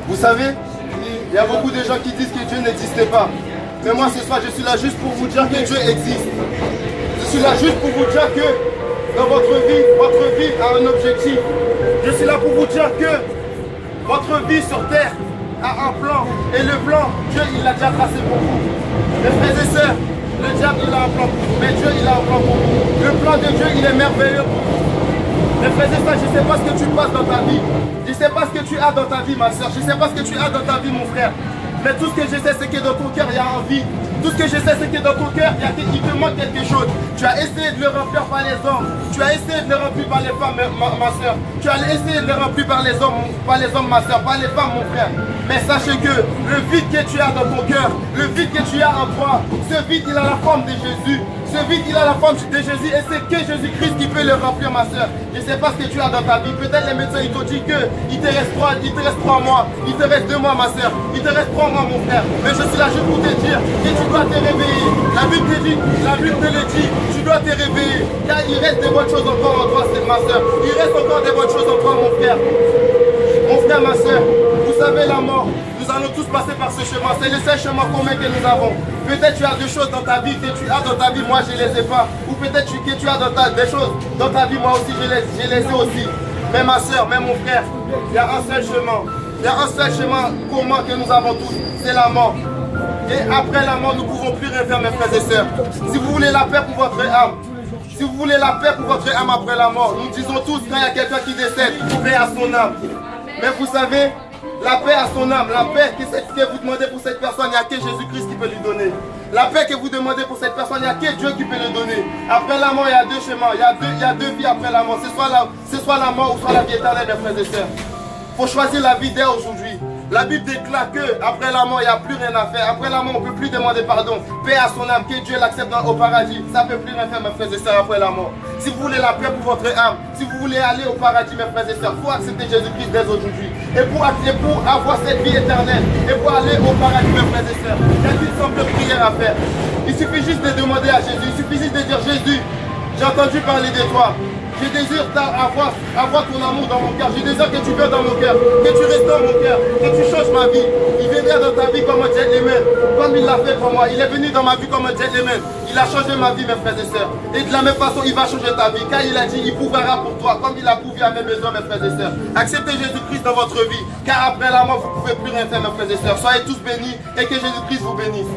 Vous savez, il y a beaucoup de gens qui disent que Dieu n'existait pas. Mais moi ce soir, je suis là juste pour vous dire que Dieu existe. Je suis là juste pour vous dire que dans votre vie a un objectif. Je suis là pour vous dire que votre vie sur terre a un plan. Et le plan, Dieu il l'a déjà tracé pour vous. Mes frères et sœurs, le diable il a un plan pour vous, mais Dieu il a un plan pour vous. Le plan de Dieu il est merveilleux pour vous. Mes frères et sœurs, je ne sais pas ce que tu passes dans ta vie. Je ne sais pas ce que tu as dans ta vie, ma soeur. Je ne sais pas ce que tu as dans ta vie, mon frère. Mais tout ce que je sais, c'est que dans ton cœur, il y a envie. Tout ce que je sais, c'est que dans ton cœur, il te manque quelque chose. Tu as essayé de le remplir par les hommes. Tu as essayé de le remplir par les femmes, ma soeur. Tu as essayé de le remplir par les hommes, ma soeur, par les femmes, mon frère. Mais sachez que le vide que tu as dans ton cœur, le vide que tu as en toi, ce vide, il a la forme de Jésus. Ce vide, il a la forme de Jésus et c'est que Jésus-Christ qui peut le remplir, ma soeur. Je ne sais pas ce que tu as dans ta vie. Peut-être les médecins, ils t'ont dit qu'il te reste 3 mois, il te reste 2 mois, ma soeur, il te reste 3 mois, mon frère. Mais je suis là juste pour te dire que tu dois te réveiller. La Bible te dit, tu dois te réveiller. Car il reste des bonnes choses encore en toi, ma soeur. Il reste encore des bonnes choses en toi, mon frère. Mon frère, ma soeur, vous savez la mort. Nous allons tous passer par ce chemin. C'est le seul chemin commun que nous avons. Peut-être tu as des choses dans ta vie que tu as dans ta vie, moi je ne les ai pas. Ou peut-être que tu as des choses dans ta vie, moi aussi je les ai aussi. Mais ma soeur, mais mon frère, il y a un seul chemin. Il y a un seul chemin commun que nous avons tous. C'est la mort. Et après la mort, nous ne pouvons plus rien faire, mes frères et sœurs. Si vous voulez la paix pour votre âme, si vous voulez la paix pour votre âme après la mort, nous disons tous quand il y a quelqu'un qui décède, paix à son âme. Mais vous savez, la paix à son âme, la paix que vous demandez pour cette personne, il n'y a que Jésus-Christ qui peut lui donner. La paix que vous demandez pour cette personne, il n'y a que Dieu qui peut le donner. Après la mort, il y a deux chemins, il y a deux vies après la mort. C'est soit la mort ou soit la vie éternelle, mes frères et sœurs. Il faut choisir la vie dès aujourd'hui. La Bible déclare qu'après la mort, il n'y a plus rien à faire. Après la mort, on ne peut plus demander pardon. Paix à son âme, que Dieu l'accepte au paradis. Ça ne peut plus rien faire, mes frères et sœurs, après la mort. Si vous voulez la paix pour votre âme, si vous voulez aller au paradis, mes frères et sœurs, il faut accepter Jésus-Christ dès aujourd'hui. Et pour avoir cette vie éternelle, et pour aller au paradis, mes frères et sœurs, il y a une simple prière à faire. Il suffit juste de demander à Jésus, il suffit juste de dire Jésus, j'ai entendu parler de toi. Je désire avoir ton amour dans mon cœur. Je désire que tu viennes dans mon cœur, que tu restes dans mon cœur, que tu changes ma vie. Il viendra dans ta vie comme un gentleman, comme il l'a fait pour moi. Il est venu dans ma vie comme un gentleman. Il a changé ma vie, mes frères et sœurs. Et de la même façon, il va changer ta vie. Car il a dit, il pourvoira pour toi, comme il a pourvu à mes besoins, mes frères et sœurs. Acceptez Jésus-Christ dans votre vie. Car après la mort, vous ne pouvez plus rien faire, mes frères et sœurs. Soyez tous bénis et que Jésus-Christ vous bénisse.